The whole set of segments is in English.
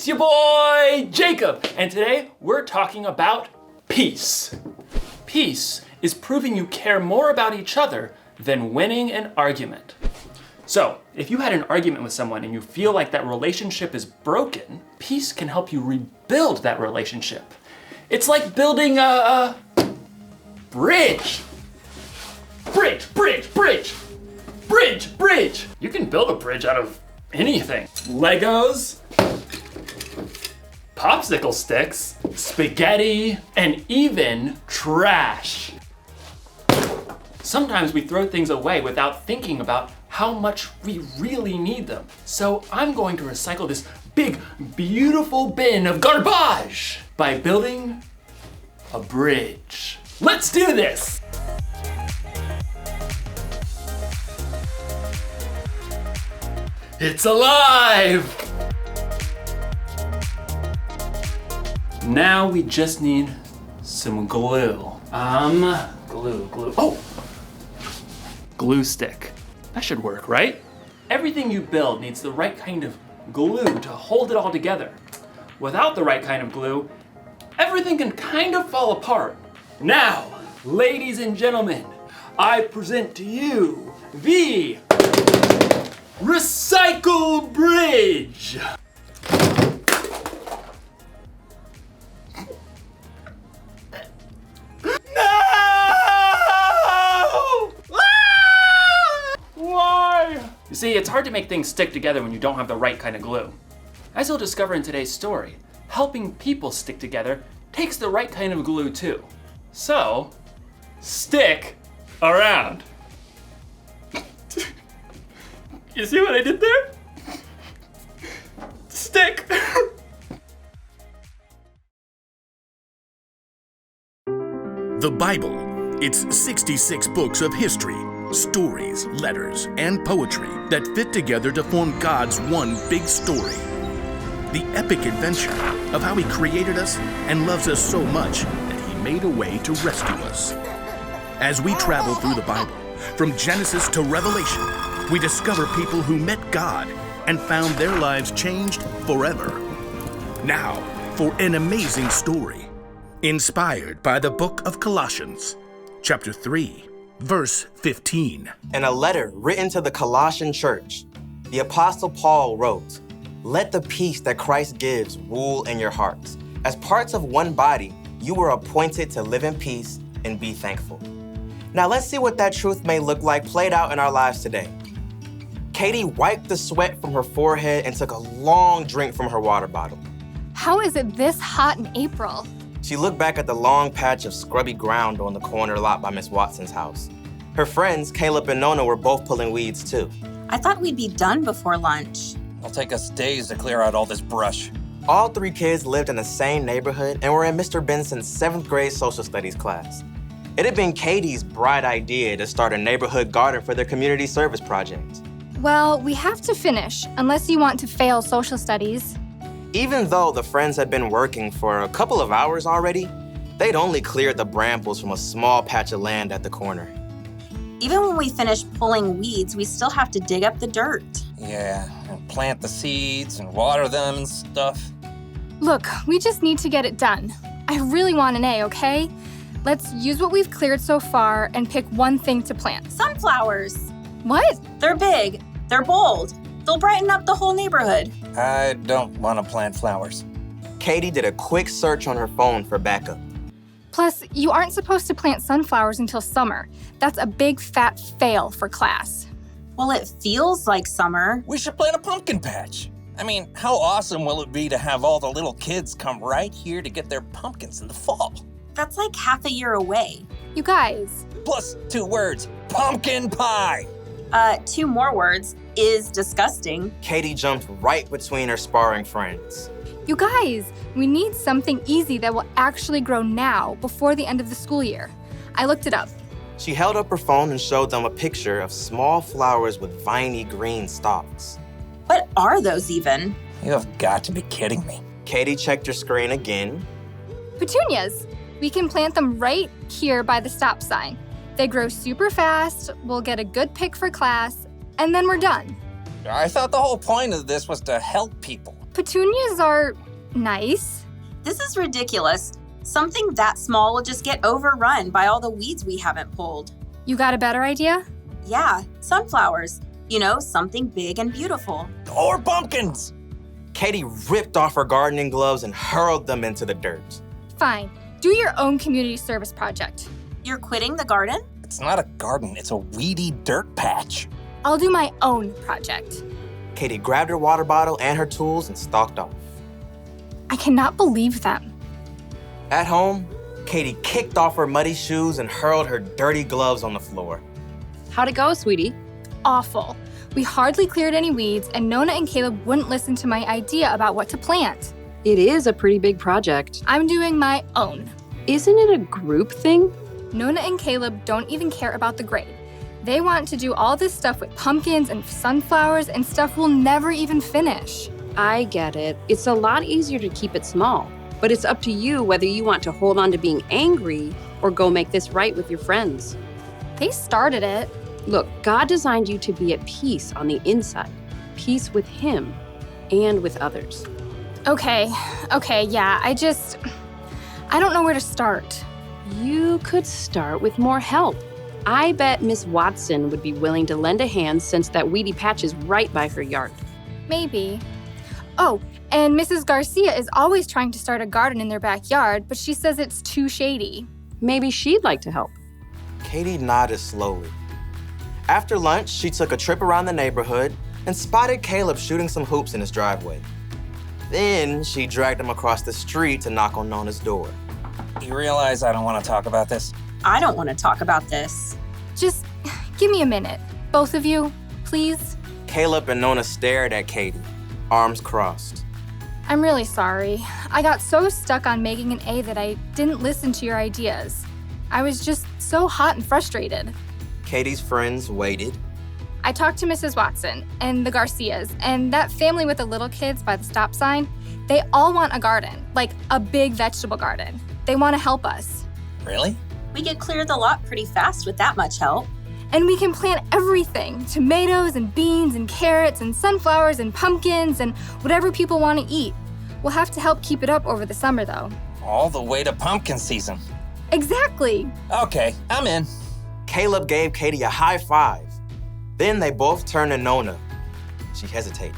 It's your boy, Jacob, and today we're talking about peace. Peace is proving you care more about each other than winning an argument. So, if you had an argument with someone and you feel like that relationship is broken, peace can help you rebuild that relationship. It's like building a bridge. Bridge. You can build a bridge out of anything. Legos, popsicle sticks, spaghetti, and even trash. Sometimes we throw things away without thinking about how much we really need them. So I'm going to recycle this big, beautiful bin of garbage by building a bridge. Let's do this! It's alive! Now we just need some glue. Glue. Oh! Glue stick. That should work, right? Everything you build needs the right kind of glue to hold it all together. Without the right kind of glue, everything can kind of fall apart. Now, ladies and gentlemen, I present to you the Recycle Bridge! You see, it's hard to make things stick together when you don't have the right kind of glue. As you'll discover in today's story, helping people stick together takes the right kind of glue too. So, stick around. You see what I did there? Stick. The Bible. It's 66 books of history, stories, letters, and poetry that fit together to form God's one big story. The epic adventure of how He created us and loves us so much that He made a way to rescue us. As we travel through the Bible, from Genesis to Revelation, we discover people who met God and found their lives changed forever. Now, for an amazing story, inspired by the book of Colossians, chapter 3. Verse 15. In a letter written to the Colossian church, the Apostle Paul wrote, "Let the peace that Christ gives rule in your hearts. As parts of one body, you were appointed to live in peace and be thankful." Now let's see what that truth may look like played out in our lives today. Katie wiped the sweat from her forehead and took a long drink from her water bottle. How is it this hot in April? She looked back at the long patch of scrubby ground on the corner lot by Miss Watson's house. Her friends, Caleb and Nona, were both pulling weeds too. I thought we'd be done before lunch. It'll take us days to clear out all this brush. All three kids lived in the same neighborhood and were in Mr. Benson's 7th grade social studies class. It had been Katie's bright idea to start a neighborhood garden for their community service project. Well, we have to finish, unless you want to fail social studies. Even though the friends had been working for a couple of hours already, they'd only cleared the brambles from a small patch of land at the corner. Even when we finish pulling weeds, we still have to dig up the dirt. Yeah, and plant the seeds and water them and stuff. Look, we just need to get it done. I really want an A, okay? Let's use what we've cleared so far and pick one thing to plant. Sunflowers. What? They're big. They're bold. They'll brighten up the whole neighborhood. I don't want to plant flowers. Katie did a quick search on her phone for backup. Plus, you aren't supposed to plant sunflowers until summer. That's a big fat fail for class. Well, it feels like summer. We should plant a pumpkin patch. I mean, how awesome will it be to have all the little kids come right here to get their pumpkins in the fall? That's like half a year away. You guys. Plus 2 words, pumpkin pie. 2 more words, is disgusting. Katie jumped right between her sparring friends. You guys, we need something easy that will actually grow now before the end of the school year. I looked it up. She held up her phone and showed them a picture of small flowers with viney green stalks. What are those even? You have got to be kidding me. Katie checked her screen again. Petunias. We can plant them right here by the stop sign. They grow super fast, we'll get a good pick for class, and then we're done. I thought the whole point of this was to help people. Petunias are nice. This is ridiculous. Something that small will just get overrun by all the weeds we haven't pulled. You got a better idea? Yeah, sunflowers. You know, something big and beautiful. Or pumpkins. Katie ripped off her gardening gloves and hurled them into the dirt. Fine. Do your own community service project. You're quitting the garden? It's not a garden, it's a weedy dirt patch. I'll do my own project. Katie grabbed her water bottle and her tools and stalked off. I cannot believe them. At home, Katie kicked off her muddy shoes and hurled her dirty gloves on the floor. How'd it go, sweetie? Awful. We hardly cleared any weeds, and Nona and Caleb wouldn't listen to my idea about what to plant. It is a pretty big project. I'm doing my own. Isn't it a group thing? Nona and Caleb don't even care about the grade. They want to do all this stuff with pumpkins and sunflowers and stuff we'll never even finish. I get it. It's a lot easier to keep it small. But it's up to you whether you want to hold on to being angry or go make this right with your friends. They started it. Look, God designed you to be at peace on the inside. Peace with Him and with others. Okay, yeah, I don't know where to start. You could start with more help. I bet Miss Watson would be willing to lend a hand since that weedy patch is right by her yard. Maybe. Oh, and Mrs. Garcia is always trying to start a garden in their backyard, but she says it's too shady. Maybe she'd like to help. Katie nodded slowly. After lunch, she took a trip around the neighborhood and spotted Caleb shooting some hoops in his driveway. Then she dragged him across the street to knock on Nona's door. You realize I don't want to talk about this? I don't want to talk about this. Just give me a minute. Both of you, please. Caleb and Nona stared at Katie, arms crossed. I'm really sorry. I got so stuck on making an A that I didn't listen to your ideas. I was just so hot and frustrated. Katie's friends waited. I talked to Mrs. Watson and the Garcias and that family with the little kids by the stop sign. They all want a garden, like a big vegetable garden. They want to help us. Really? We could clear the lot pretty fast with that much help. And we can plant everything, tomatoes and beans and carrots and sunflowers and pumpkins and whatever people want to eat. We'll have to help keep it up over the summer, though. All the way to pumpkin season. Exactly. Okay, I'm in. Caleb gave Katie a high five. Then they both turned to Nona. She hesitated.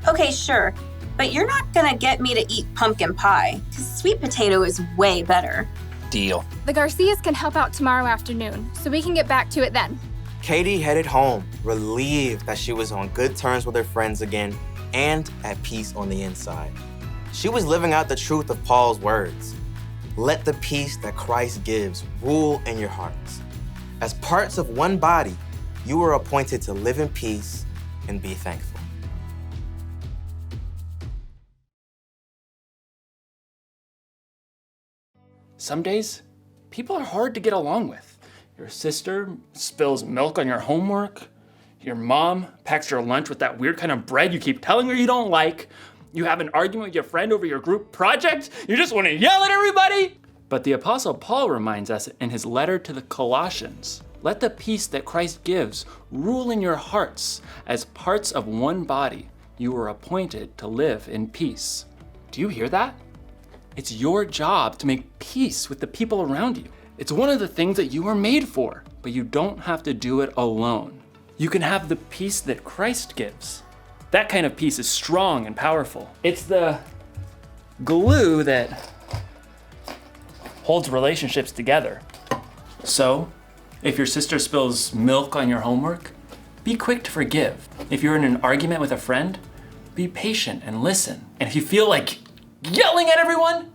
Okay, sure. But you're not gonna get me to eat pumpkin pie, because sweet potato is way better. Deal. The Garcias can help out tomorrow afternoon, so we can get back to it then. Katie headed home, relieved that she was on good terms with her friends again and at peace on the inside. She was living out the truth of Paul's words. Let the peace that Christ gives rule in your hearts. As parts of one body, you were appointed to live in peace and be thankful. Some days, people are hard to get along with. Your sister spills milk on your homework. Your mom packs your lunch with that weird kind of bread you keep telling her you don't like. You have an argument with your friend over your group project. You just want to yell at everybody. But the Apostle Paul reminds us in his letter to the Colossians, let the peace that Christ gives rule in your hearts. As parts of one body, you were appointed to live in peace. Do you hear that? It's your job to make peace with the people around you. It's one of the things that you were made for, but you don't have to do it alone. You can have the peace that Christ gives. That kind of peace is strong and powerful. It's the glue that holds relationships together. So, if your sister spills milk on your homework, be quick to forgive. If you're in an argument with a friend, be patient and listen. And if you feel like yelling at everyone,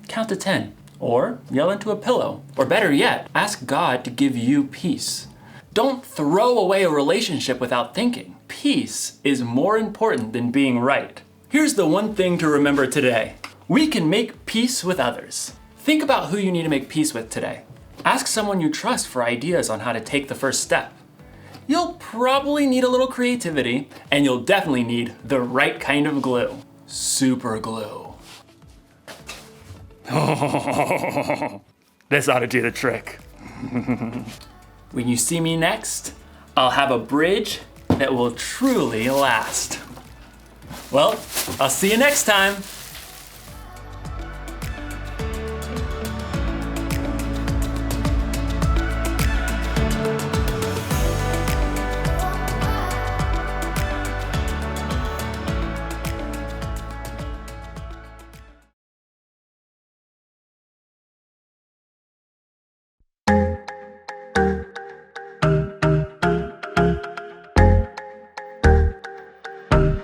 count to 10, or yell into a pillow. Or better yet, ask God to give you peace. Don't throw away a relationship without thinking. Peace is more important than being right. Here's the one thing to remember today. We can make peace with others. Think about who you need to make peace with today. Ask someone you trust for ideas on how to take the first step. You'll probably need a little creativity, and you'll definitely need the right kind of glue. Super glue. This ought to do the trick. When you see me next, I'll have a bridge that will truly last. Well, I'll see you next time.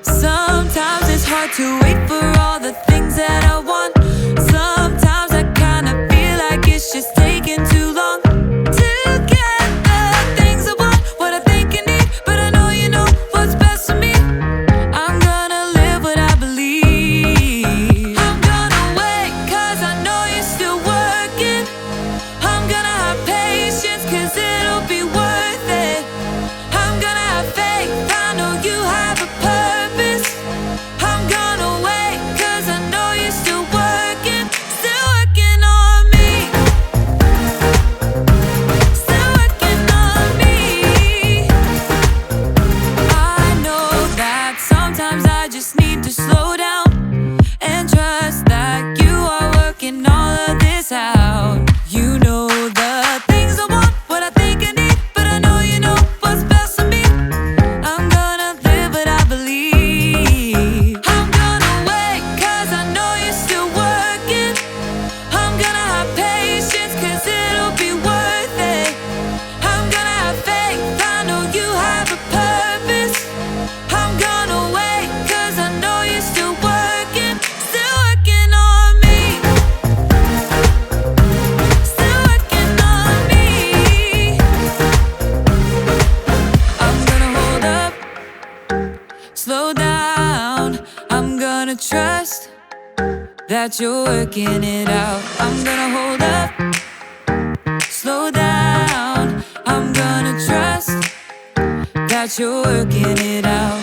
Sometimes it's hard to wait for all the things that I want. Sometimes I kinda feel like it's just taking too long to get the things I want, what I think I need, but I know you know what's best for me. I'm gonna live what I believe. I'm gonna wait 'cause I know you're still working. I'm gonna have patience 'cause it'll be worth it. I'm gonna have faith, I know you have a purpose. I'm gonna wait 'cause I know you're still working on me. Still working on me. I know that sometimes I just need to slow down and trust that you are working all of this out. You know the things I want, what I think I need, but I know you know what's best for me. I'm gonna live what I believe. I'm gonna wait 'cause I know you're still working. I'm gonna have patience 'cause it'll be worth it. I'm gonna have faith, I know you have a purpose. I'm gonna wait 'cause I know you're still working on me. Still working on me. I'm gonna hold up, slow down. I'm gonna trust that you're working it out. I'm gonna hold up, slow down. I'm gonna trust that you're working it out.